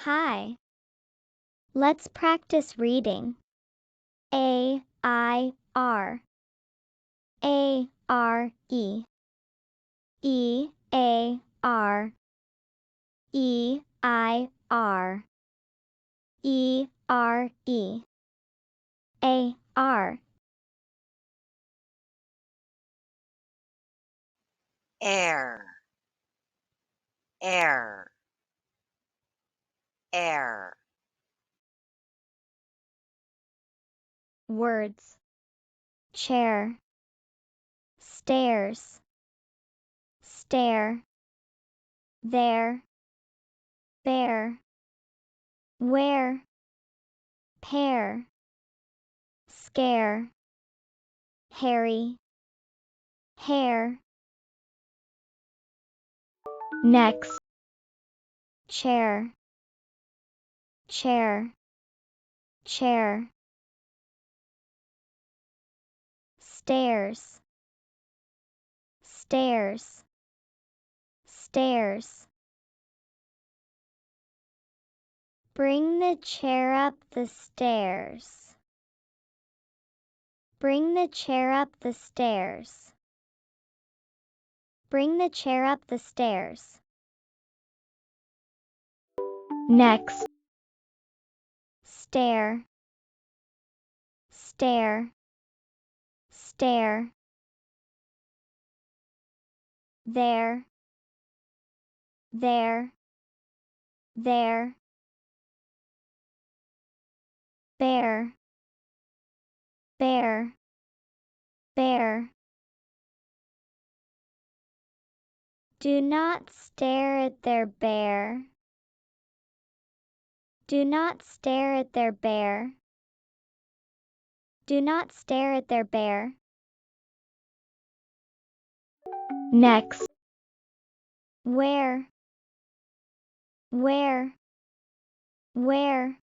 Hi. Let's practice reading. EIR. EIR. EIR. EIR. ERE. AR. air, air, air. Words. Chair. Stairs. Stare. There. Bear. Where. Pair. Scare. Hairy. Hair. Next. Chair. Chair. Chair. Stairs. Stairs. Stairs. Bring the chair up the stairs. Bring the chair up the stairs. Bring the chair up the stairs. Next. Stare. Stare. Stare. There. There. There. Bear. Bear. Bear. Do not stare at their bear. Do not stare at their bear. Do not stare at their bear. Next. Where. Where. Where.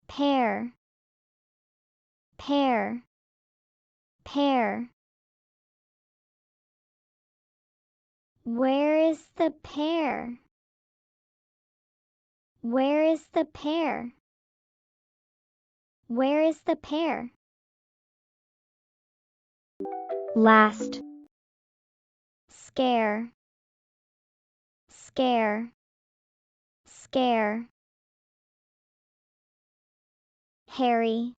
Pair. Pair. Pair. Where is the pear? Where is the pear? Where is the pear? Last. Scare. Scare. Scare. Hairy.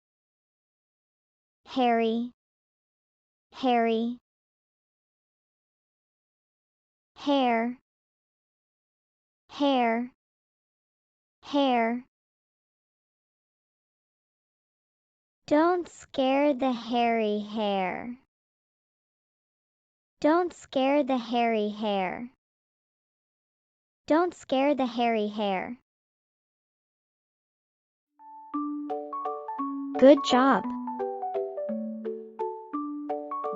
Hairy. Hairy. Hair. Hair. Hair. Don't scare the hairy hair. Don't scare the hairy hair. Don't scare the hairy hair. Good job.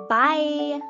Bye.